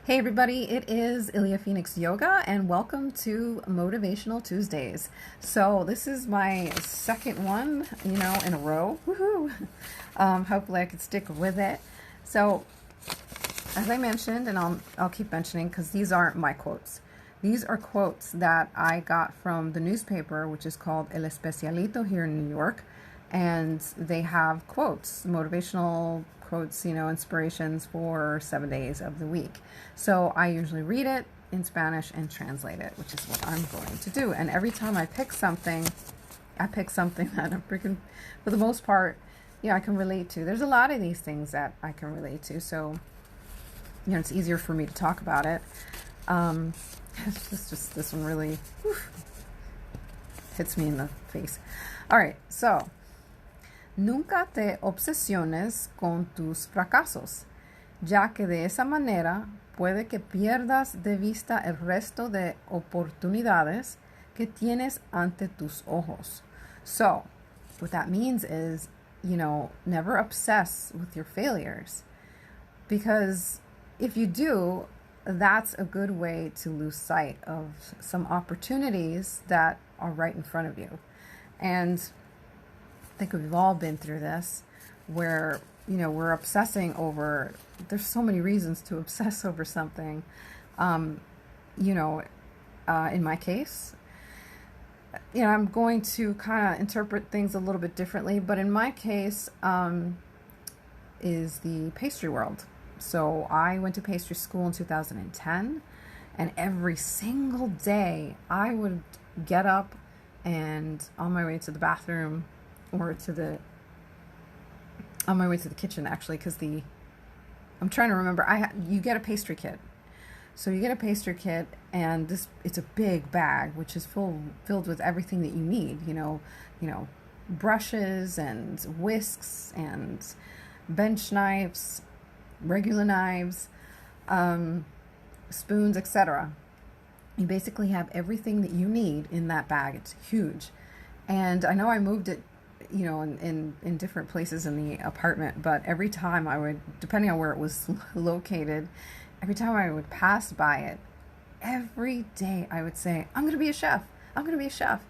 Hey everybody, it is Ilya Phoenix Yoga and welcome to Motivational Tuesdays. So this is my second one, in a row. Woohoo! Hopefully I could stick with it. So as I mentioned, and I'll keep mentioning because these aren't my quotes. These are quotes that I got from the newspaper, which is called El Especialito here in New York. And they have quotes, motivational quotes, inspirations for 7 days of the week. So I usually read it in Spanish and translate it, which is what I'm going to do. And every time I pick something that I'm freaking, for the most part, I can relate to. There's a lot of these things that I can relate to. So, it's easier for me to talk about it. It's just this one really hits me in the face. All right, so nunca te obsesiones con tus fracasos, ya que de esa manera puede que pierdas de vista el resto de oportunidades que tienes ante tus ojos. So, what that means is, never obsess with your failures, because if you do, that's a good way to lose sight of some opportunities that are right in front of you. And I think we've all been through this where, we're obsessing over, there's so many reasons to obsess over something. In my case, I'm going to kind of interpret things a little bit differently, but in my case, is the pastry world. So I went to pastry school in 2010, and every single day I would get up and on my way to the bathroom or on my way to the kitchen, actually, because I'm trying to remember, you get a pastry kit. So you get a pastry kit, and it's a big bag, which is filled with everything that you need, brushes and whisks and bench knives, regular knives, spoons, etc. You basically have everything that you need in that bag. It's huge. And I know I moved it, in different places in the apartment, but every time I would, depending on where it was located, every time I would pass by it, every day I would say, I'm going to be a chef. I'm going to be a chef.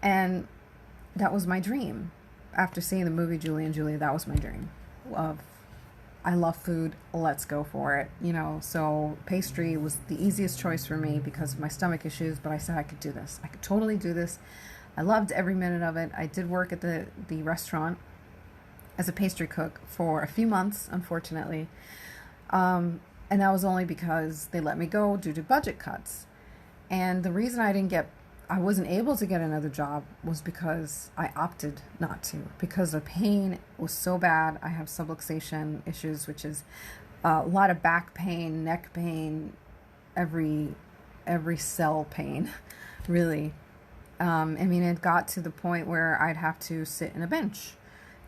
And that was my dream. After seeing the movie Julie and Julia, that was my dream of, I love food, let's go for it. So pastry was the easiest choice for me because of my stomach issues, but I said I could do this. I could totally do this. I loved every minute of it. I did work at the restaurant as a pastry cook for a few months, unfortunately. And that was only because they let me go due to budget cuts. And the reason I wasn't able to get another job was because I opted not to, because the pain was so bad. I have subluxation issues, which is a lot of back pain, neck pain, every cell pain, really. It got to the point where I'd have to sit in a bench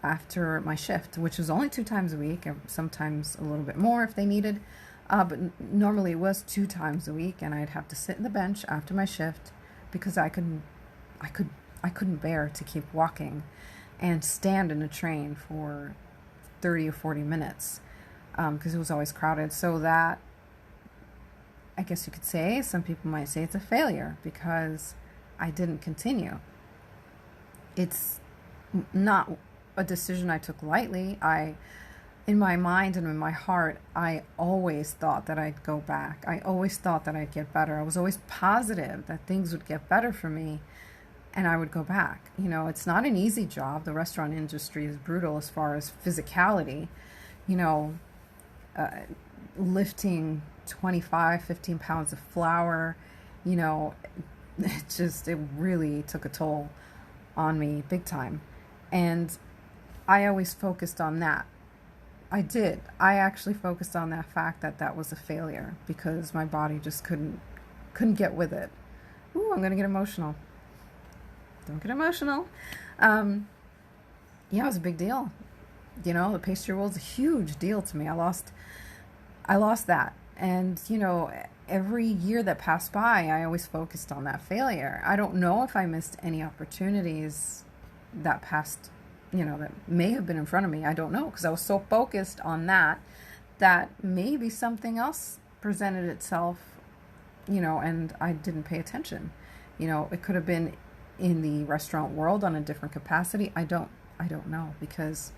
after my shift, which was only 2 times a week, sometimes a little bit more if they needed. But normally it was 2 times a week, and I'd have to sit in the bench after my shift because I couldn't bear to keep walking and stand in a train for 30 or 40 minutes because it was always crowded. So that, I guess you could say, some people might say it's a failure because I didn't continue. It's not a decision I took lightly. In my mind and in my heart, I always thought that I'd go back. I always thought that I'd get better. I was always positive that things would get better for me and I would go back. It's not an easy job. The restaurant industry is brutal as far as physicality. Lifting 15 pounds of flour, it really took a toll on me big time. And I always focused on that. I actually focused on that fact that was a failure because my body just couldn't get with it. Ooh, I'm going to get emotional. Don't get emotional. It was a big deal. The pastry world's a huge deal to me. I lost that. And, every year that passed by, I always focused on that failure. I don't know if I missed any opportunities that passed, that may have been in front of me. I don't know, because I was so focused on that maybe something else presented itself, you know, and I didn't pay attention. You know, it could have been in the restaurant world on a different capacity. I don't know, because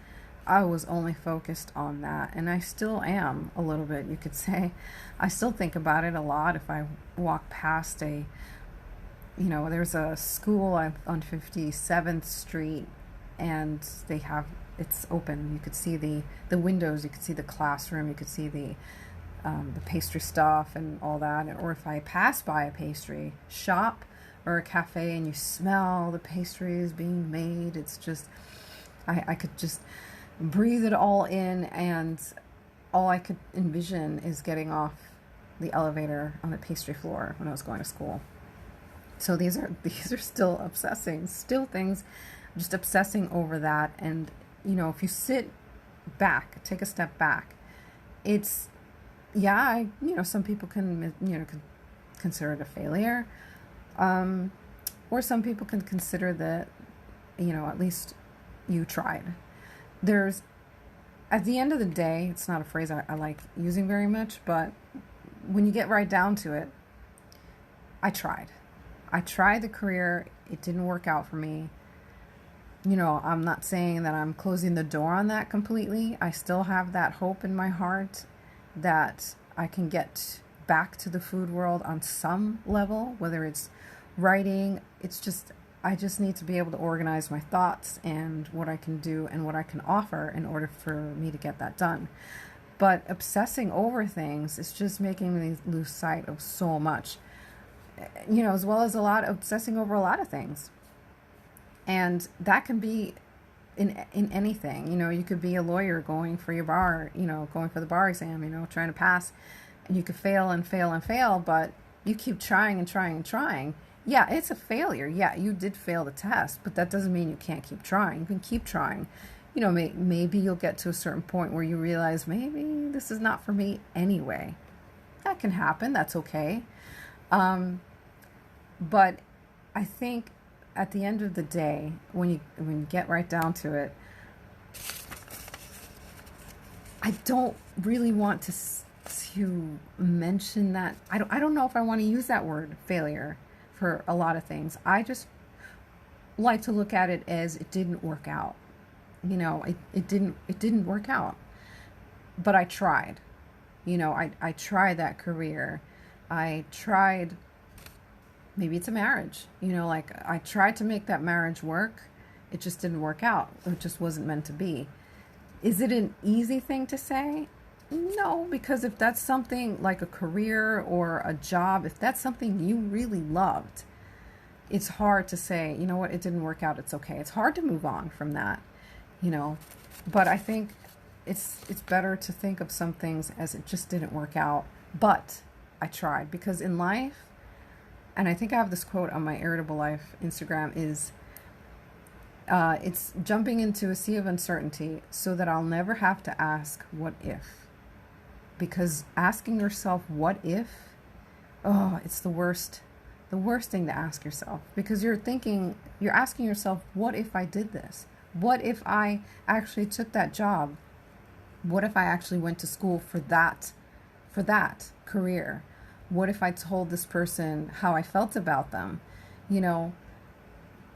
I was only focused on that, and I still am a little bit, you could say. I still think about it a lot. If I walk past you know, there's a school on 57th Street, and it's open. You could see the windows, you could see the classroom, you could see the pastry stuff and all that. Or if I pass by a pastry shop or a cafe and you smell the pastries being made, it's just, I could just breathe it all in, and all I could envision is getting off the elevator on the pastry floor when I was going to school. So these are still things, just obsessing over that. And you know, if you sit back, take a step back, it's, you know, some people can, you know, consider it a failure, or some people can consider that, you know, at least you tried. At the end of the day, it's not a phrase I like using very much, but when you get right down to it, I tried the career. It didn't work out for me. You know, I'm not saying that I'm closing the door on that completely. I still have that hope in my heart that I can get back to the food world on some level, whether it's writing. I just need to be able to organize my thoughts and what I can do and what I can offer in order for me to get that done. But obsessing over things is just making me lose sight of so much, you know, as well as obsessing over a lot of things. And that can be in anything. You know, you could be a lawyer going for your bar, you know, going for the bar exam, you know, trying to pass, and you could fail and fail and fail, but you keep trying and trying and trying. Yeah, it's a failure. Yeah, you did fail the test, but that doesn't mean you can't keep trying. You can keep trying. You know, maybe you'll get to a certain point where you realize maybe this is not for me anyway. That can happen. That's okay. But I think at the end of the day, when you get right down to it, I don't really want to mention that. I don't know if I want to use that word failure for a lot of things. I just like to look at it as it didn't work out. You know, it didn't work out. But I tried. You know, I tried that career. I tried, maybe it's a marriage. You know, like I tried to make that marriage work. It just didn't work out. It just wasn't meant to be. Is it an easy thing to say? No, because if that's something like a career or a job, if that's something you really loved, it's hard to say, you know what, it didn't work out, it's okay. It's hard to move on from that, you know. But I think it's better to think of some things as it just didn't work out, but I tried. Because in life, and I think I have this quote on my Irritable Life Instagram, is it's jumping into a sea of uncertainty so that I'll never have to ask what if. Because asking yourself what if, it's the worst thing to ask yourself. Because you're asking yourself, what if I did this? What if I actually took that job? What if I actually went to school for that career? What if I told this person how I felt about them? You know,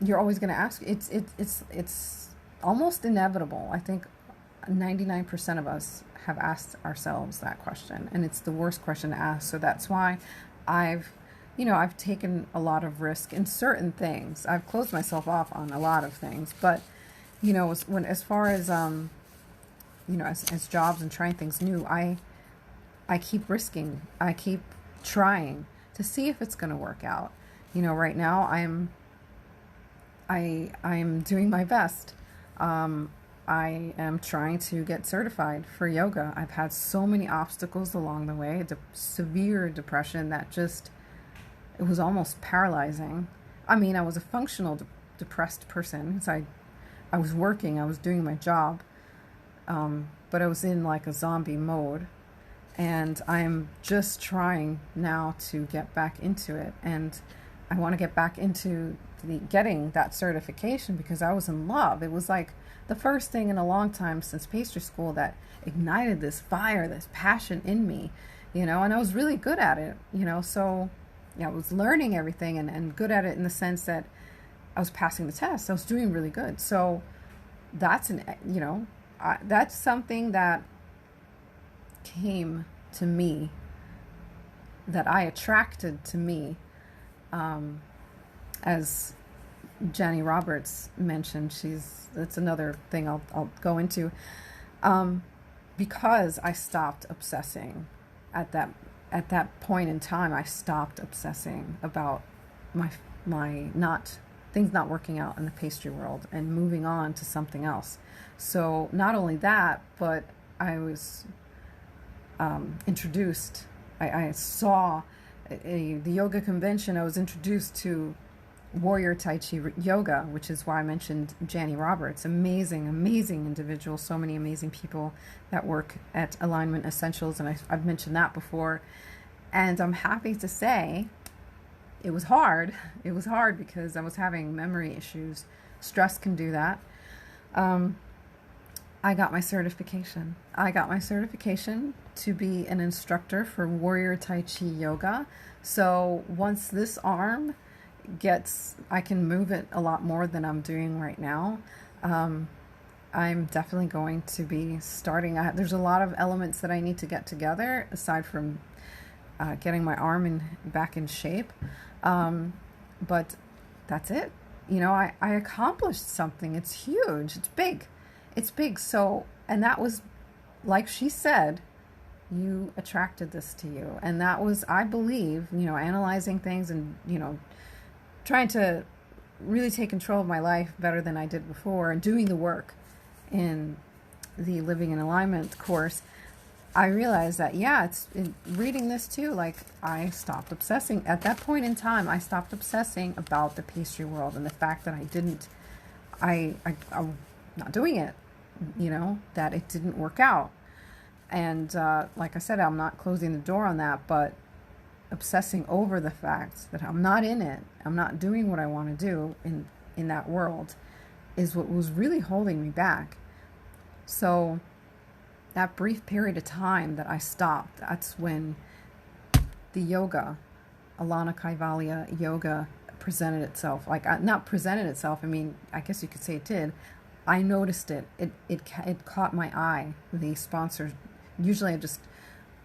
you're always going to ask. It's almost inevitable. I think 99% of us have asked ourselves that question, and it's the worst question to ask. So that's why I've taken a lot of risk in certain things. I've closed myself off on a lot of things, but you know, as far as you know, as jobs and trying things new, I keep risking. I keep trying to see if it's going to work out. You know, right now I'm doing my best. I am trying to get certified for yoga. I've had so many obstacles along the way, severe depression that it was almost paralyzing. I mean, I was a functional depressed person. So I was working, I was doing my job, but I was in like a zombie mode. And I'm just trying now to get back into it. And I want to get back into getting that certification because I was in love. It was like the first thing in a long time since pastry school that ignited this fire, this passion in me. and I was really good at it, so yeah, I was learning everything and good at it in the sense that I was passing the test. I was doing really good. So that's that's something that came to me, that I attracted to me, as Jenny Roberts mentioned. That's another thing I'll go into, because I stopped obsessing at that point in time. I stopped obsessing about my not things not working out in the pastry world and moving on to something else. So not only that, but I was introduced. I saw the yoga convention. I was introduced to Warrior Tai Chi yoga, which is why I mentioned Jenny Roberts. Amazing, amazing individual. So many amazing people that work at Alignment Essentials, and I've mentioned that before. And I'm happy to say it was hard. It was hard because I was having memory issues. Stress can do that. I got my certification. I got my certification to be an instructor for Warrior Tai Chi yoga. So once this arm I can move it a lot more than I'm doing right now. I'm definitely going to be starting. There's a lot of elements that I need to get together aside from getting my arm back in shape. But that's it. I accomplished something. It's huge. It's big. It's big. So, and that was, like she said, you attracted this to you. And that was, I believe, analyzing things and, trying to really take control of my life better than I did before and doing the work in the Living in Alignment course. I realized that, it's in reading this too, like I stopped obsessing. At that point in time, I stopped obsessing about the pastry world and the fact that I'm not doing it, that it didn't work out. And like I said, I'm not closing the door on that, but obsessing over the fact that I'm not in it, I'm not doing what I want to do in that world, is what was really holding me back. So that brief period of time that I stopped, that's when the yoga, Alana Kaivalya yoga, presented itself. Like, not presented itself, I mean, I guess you could say it did. I noticed it. It caught my eye. The sponsors, usually I just,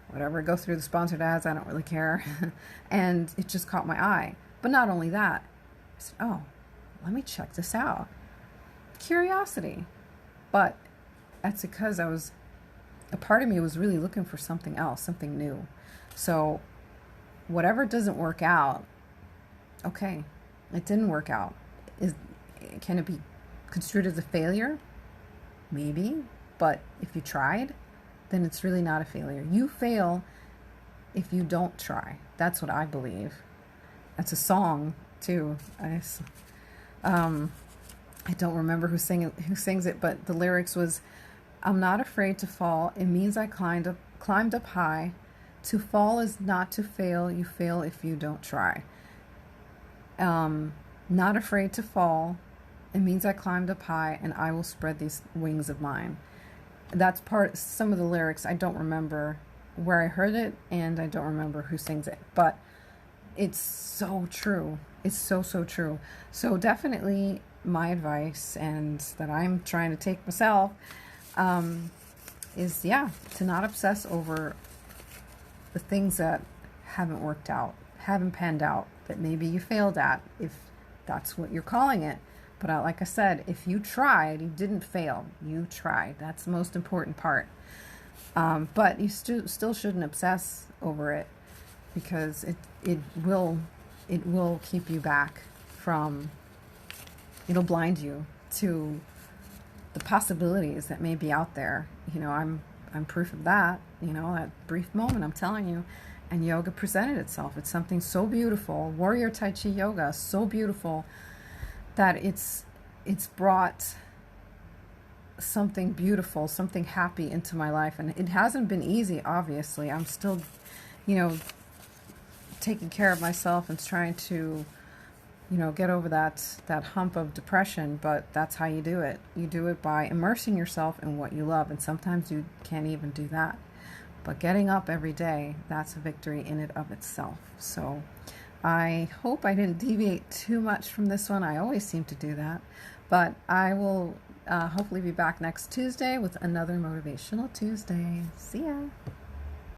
whatever, go through the sponsored ads, I don't really care. And it just caught my eye. But not only that, I said, oh, let me check this out. Curiosity. But that's because a part of me was really looking for something else, something new. So whatever doesn't work out, okay, it didn't work out. Can it be construed as a failure? Maybe. But if you tried, then it's really not a failure. You fail if you don't try. That's what I believe. That's a song too. I don't remember who sings it, but the lyrics was, I'm not afraid to fall. It means I climbed up high. To fall is not to fail. You fail if you don't try. Not afraid to fall. It means I climbed up high, and I will spread these wings of mine. That's some of the lyrics. I don't remember where I heard it, and I don't remember who sings it, but it's so true. It's so, so true. So definitely my advice, and that I'm trying to take myself, is, to not obsess over the things that haven't worked out, haven't panned out, that maybe you failed at, if that's what you're calling it. But like I said, if you tried, you didn't fail. You tried. That's the most important part. But you still shouldn't obsess over it, because it will keep you back from. It'll blind you to the possibilities that may be out there. I'm proof of that. That brief moment, I'm telling you. And yoga presented itself. It's something so beautiful. Warrior Tai Chi yoga, so beautiful, that it's brought something beautiful, something happy into my life. And it hasn't been easy, obviously. I'm still, taking care of myself and trying to, get over that hump of depression. But that's how you do it. You do it by immersing yourself in what you love. And sometimes you can't even do that. But getting up every day, that's a victory in and of itself. So I hope I didn't deviate too much from this one. I always seem to do that. But I will hopefully be back next Tuesday with another Motivational Tuesday. See ya.